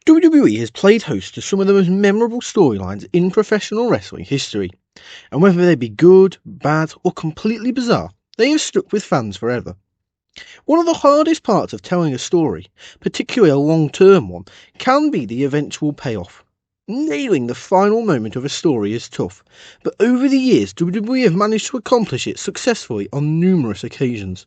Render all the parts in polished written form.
WWE has played host to some of the most memorable storylines in professional wrestling history, and whether they be good, bad, or completely bizarre, they have stuck with fans forever. One of the hardest parts of telling a story, particularly a long-term one, can be the eventual payoff. Nailing the final moment of a story is tough, but over the years WWE have managed to accomplish it successfully on numerous occasions.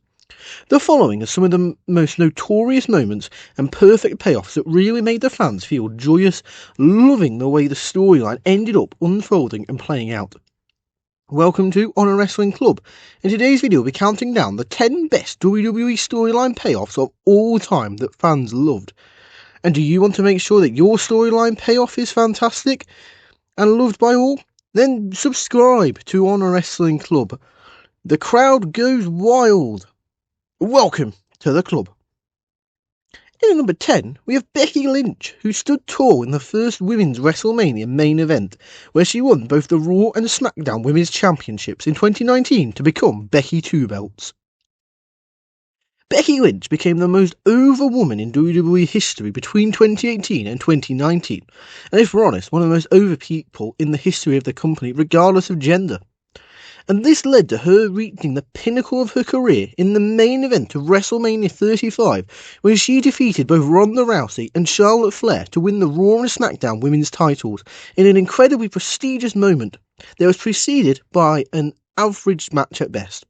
The following are some of the most notorious moments and perfect payoffs that really made the fans feel joyous, loving the way the storyline ended up unfolding and playing out. Welcome to Honor Wrestling Club. In today's video we'll be counting down the 10 best WWE storyline payoffs of all time that fans loved. And do you want to make sure that your storyline payoff is fantastic and loved by all? Then subscribe to Honor Wrestling Club. The crowd goes wild. Welcome to the club. In number 10, we have Becky Lynch, who stood tall in the first Women's WrestleMania main event, where she won both the Raw and SmackDown Women's Championships in 2019 to become Becky Two Belts. Becky Lynch became the most over woman in WWE history between 2018 and 2019, and if we're honest, one of the most over people in the history of the company, regardless of gender. And this led to her reaching the pinnacle of her career in the main event of WrestleMania 35, when she defeated both Ronda Rousey and Charlotte Flair to win the Raw and SmackDown women's titles in an incredibly prestigious moment that was preceded by an average match at best.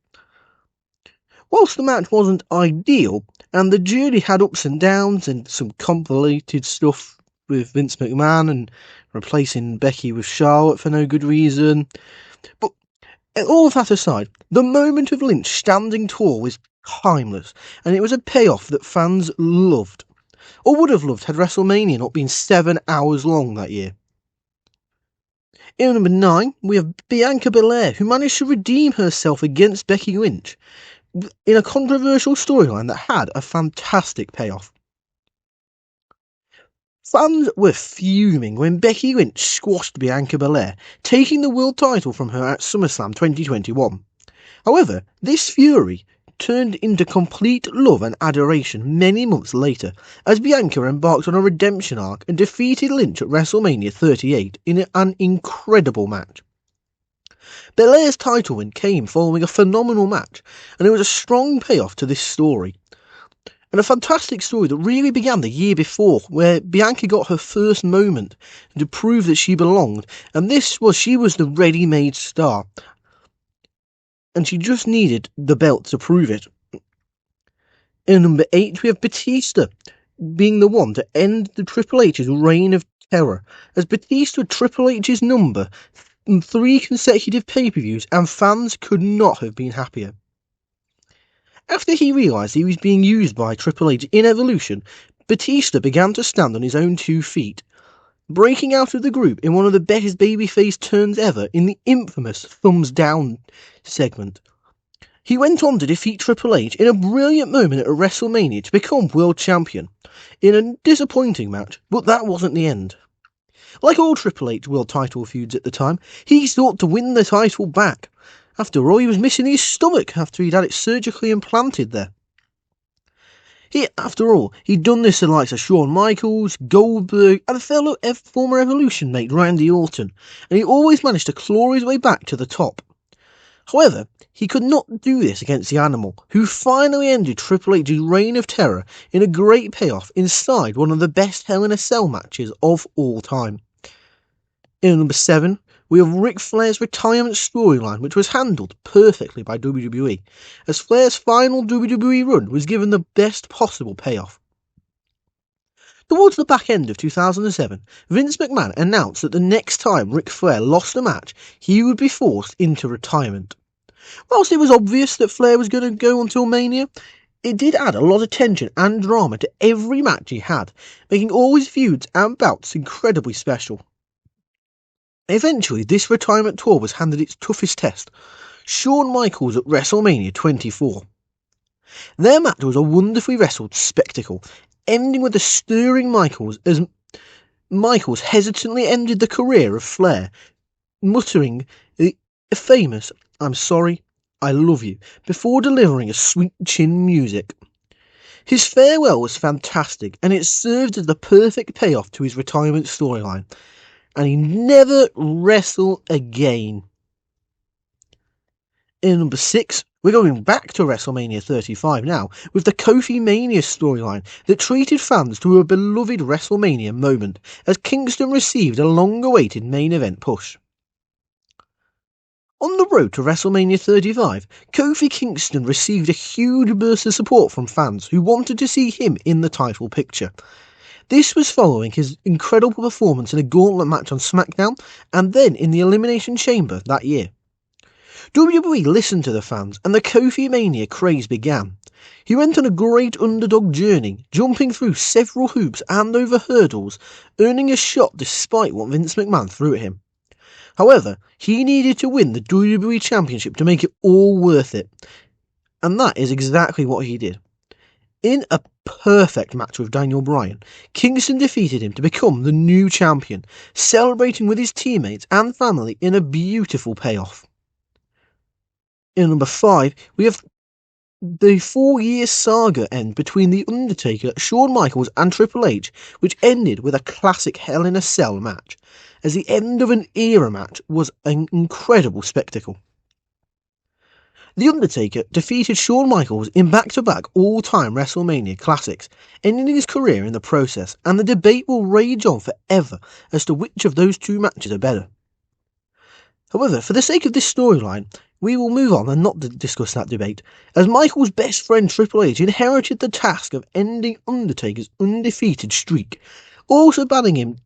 Whilst the match wasn't ideal, and the journey had ups and downs and some complicated stuff with Vince McMahon and replacing Becky with Charlotte for no good reason, but all of that aside, the moment of Lynch standing tall was timeless, and it was a payoff that fans loved, or would have loved had WrestleMania not been 7 hours long that year. In number 9, we have Bianca Belair, who managed to redeem herself against Becky Lynch in a controversial storyline that had a fantastic payoff. Fans were fuming when Becky Lynch squashed Bianca Belair, taking the world title from her at SummerSlam 2021. However, this fury turned into complete love and adoration many months later, as Bianca embarked on a redemption arc and defeated Lynch at WrestleMania 38 in an incredible match. Belair's title win came following a phenomenal match, and it was a strong payoff to this story. And a fantastic story that really began the year before, where Bianca got her first moment to prove that she belonged, and she was the ready-made star, and she just needed the belt to prove it. In number 8, we have Batista being the one to end the Triple H's reign of terror, as Batista had Triple H's number in 3 consecutive pay-per-views, and fans could not have been happier. After he realised he was being used by Triple H in Evolution, Batista began to stand on his own 2 feet, breaking out of the group in one of the best babyface turns ever in the infamous thumbs down segment. He went on to defeat Triple H in a brilliant moment at WrestleMania to become world champion, in a disappointing match, but that wasn't the end. Like all Triple H world title feuds at the time, he sought to win the title back. After all, he was missing his stomach after he'd had it surgically implanted there. He'd done this to the likes of Shawn Michaels, Goldberg, and a fellow former Evolution mate, Randy Orton, and he always managed to claw his way back to the top. However, he could not do this against the Animal, who finally ended Triple H's reign of terror in a great payoff inside one of the best Hell in a Cell matches of all time. In number 7, we have Ric Flair's retirement storyline, which was handled perfectly by WWE, as Flair's final WWE run was given the best possible payoff. Towards the back end of 2007, Vince McMahon announced that the next time Ric Flair lost a match, he would be forced into retirement. Whilst it was obvious that Flair was going to go until Mania, it did add a lot of tension and drama to every match he had, making all his feuds and bouts incredibly special. Eventually, this retirement tour was handed its toughest test, Shawn Michaels at WrestleMania 24. Their match was a wonderfully wrestled spectacle, ending with a stirring Michaels as Michaels hesitantly ended the career of Flair, muttering the famous "I'm sorry, I love you," before delivering a sweet chin music. His farewell was fantastic, and it served as the perfect payoff to his retirement storyline, and he never wrestled again. In number 6, we're going back to WrestleMania 35 now, with the Kofi Mania storyline that treated fans to a beloved WrestleMania moment as Kingston received a long-awaited main event push. On the road to WrestleMania 35, Kofi Kingston received a huge burst of support from fans who wanted to see him in the title picture. This was following his incredible performance in a gauntlet match on SmackDown and then in the Elimination Chamber that year. WWE listened to the fans and the Kofi Mania craze began. He went on a great underdog journey, jumping through several hoops and over hurdles, earning a shot despite what Vince McMahon threw at him. However, he needed to win the WWE Championship to make it all worth it, and that is exactly what he did. In a perfect match with Daniel Bryan, Kingston defeated him to become the new champion, celebrating with his teammates and family in a beautiful payoff. In number 5, we have the 4-year saga end between The Undertaker, Shawn Michaels and Triple H, which ended with a classic Hell in a Cell match, as the end of an era match was an incredible spectacle. The Undertaker defeated Shawn Michaels in back-to-back all-time WrestleMania classics, ending his career in the process, and the debate will rage on forever as to which of those two matches are better. However, for the sake of this storyline, we will move on and not discuss that debate, as Michael's best friend Triple H inherited the task of ending Undertaker's undefeated streak, also banning him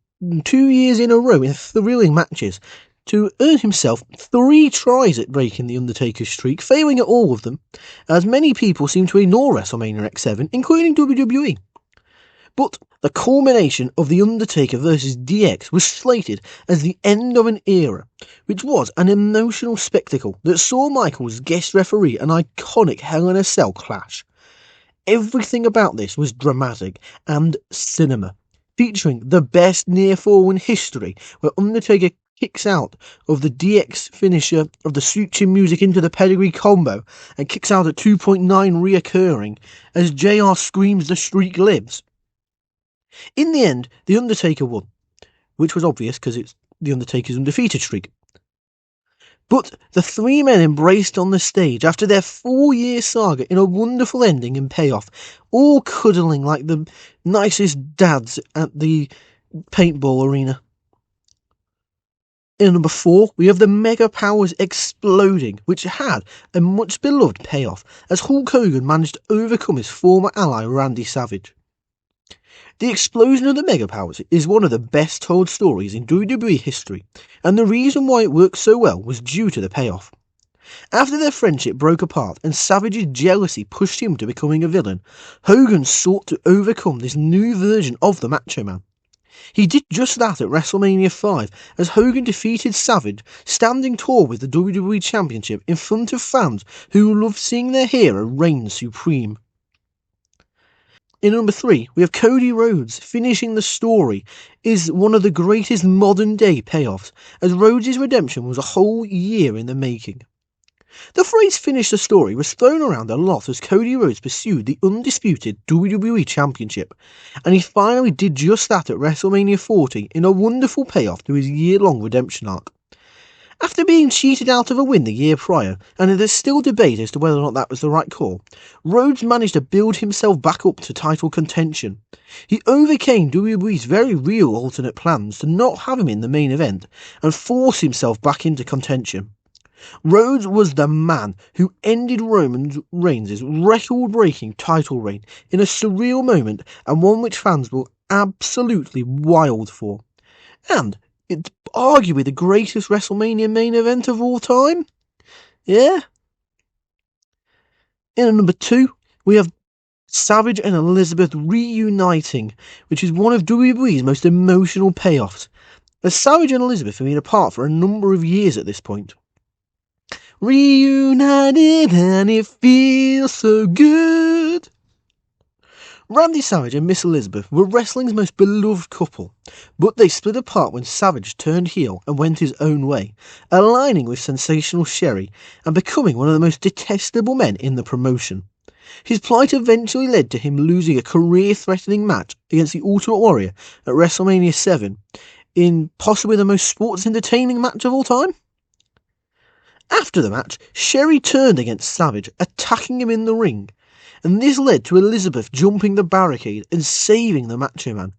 2 years in a row in thrilling matches, to earn himself 3 tries at breaking the Undertaker's streak, failing at all of them, as many people seem to ignore WrestleMania X7, including WWE. But the culmination of The Undertaker vs DX was slated as the end of an era, which was an emotional spectacle that saw Michaels guest referee an iconic Hell in a Cell clash. Everything about this was dramatic and cinema, featuring the best near fall in history, where Undertaker kicks out of the DX finisher of the Suture music into the pedigree combo and kicks out at 2.9 reoccurring as JR screams the streak lives. In the end, The Undertaker won, which was obvious because it's The Undertaker's undefeated streak. But the 3 men embraced on the stage after their 4-year saga in a wonderful ending and payoff, all cuddling like the nicest dads at the paintball arena. In number 4, we have the Mega Powers exploding, which had a much beloved payoff as Hulk Hogan managed to overcome his former ally Randy Savage. The explosion of the Mega Powers is one of the best told stories in WWE history, and the reason why it worked so well was due to the payoff. After their friendship broke apart and Savage's jealousy pushed him to becoming a villain, Hogan sought to overcome this new version of the Macho Man. He did just that at WrestleMania 5 as Hogan defeated Savage, standing tall with the WWE Championship in front of fans who loved seeing their hero reign supreme. In number 3, we have Cody Rhodes finishing the story is one of the greatest modern day payoffs, as Rhodes' redemption was a whole year in the making. The phrase finish the story was thrown around a lot as Cody Rhodes pursued the undisputed WWE Championship, and he finally did just that at WrestleMania 40 in a wonderful payoff to his year-long redemption arc. After being cheated out of a win the year prior, and there's still debate as to whether or not that was the right call, Rhodes managed to build himself back up to title contention. He overcame WWE's very real alternate plans to not have him in the main event, and force himself back into contention. Rhodes was the man who ended Roman Reigns' record-breaking title reign in a surreal moment, and one which fans were absolutely wild for. And it's arguably the greatest WrestleMania main event of all time. Yeah? In number 2, we have Savage and Elizabeth reuniting, which is one of WWE's most emotional payoffs, as Savage and Elizabeth have been apart for a number of years at this point. Reunited and it feels so good. Randy Savage and Miss Elizabeth were wrestling's most beloved couple, but they split apart when Savage turned heel and went his own way, aligning with Sensational Sherry and becoming one of the most detestable men in the promotion. His plight eventually led to him losing a career-threatening match against the Ultimate Warrior at WrestleMania 7 in possibly the most sports entertaining match of all time. After the match, Sherry turned against Savage, attacking him in the ring, and this led to Elizabeth jumping the barricade and saving the Macho Man,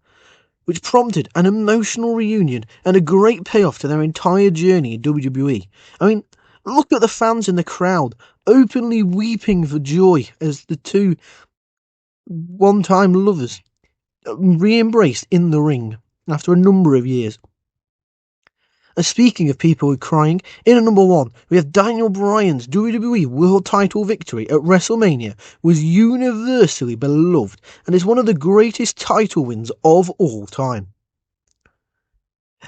which prompted an emotional reunion and a great payoff to their entire journey in WWE. I mean, look at the fans in the crowd, openly weeping for joy as the two one-time lovers re-embraced in the ring after a number of years. And speaking of people crying, in at number 1, we have Daniel Bryan's WWE World Title victory at WrestleMania was universally beloved and is one of the greatest title wins of all time.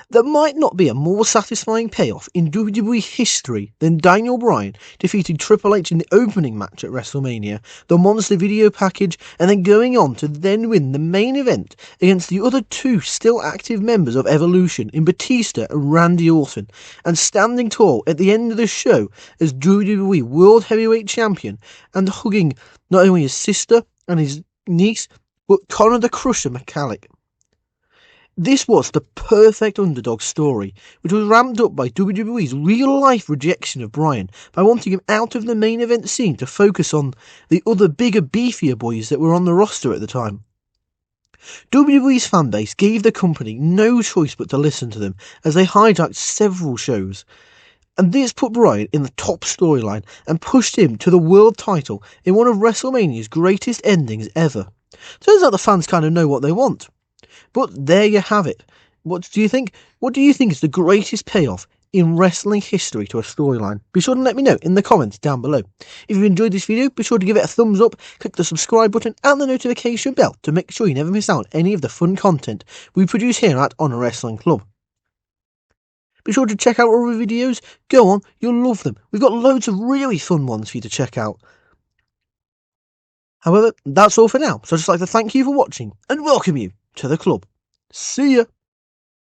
There might not be a more satisfying payoff in WWE history than Daniel Bryan defeating Triple H in the opening match at WrestleMania, the Monster video package, and then going on to then win the main event against the other two still active members of Evolution in Batista and Randy Orton, and standing tall at the end of the show as WWE World Heavyweight Champion and hugging not only his sister and his niece, but Conor the Crusher McCallick. This was the perfect underdog story, which was ramped up by WWE's real-life rejection of Bryan by wanting him out of the main event scene to focus on the other bigger, beefier boys that were on the roster at the time. WWE's fanbase gave the company no choice but to listen to them as they hijacked several shows, and this put Bryan in the top storyline and pushed him to the world title in one of WrestleMania's greatest endings ever. Turns out the fans kind of know what they want. But there you have it. What do you think? What do you think is the greatest payoff in wrestling history to a storyline? Be sure to let me know in the comments down below. If you enjoyed this video, be sure to give it a thumbs up, click the subscribe button and the notification bell to make sure you never miss out on any of the fun content we produce here at Honor Wrestling Club. Be sure to check out our other videos. Go on, you'll love them. We've got loads of really fun ones for you to check out. However, that's all for now, so I'd just like to thank you for watching and welcome you to the club. See ya!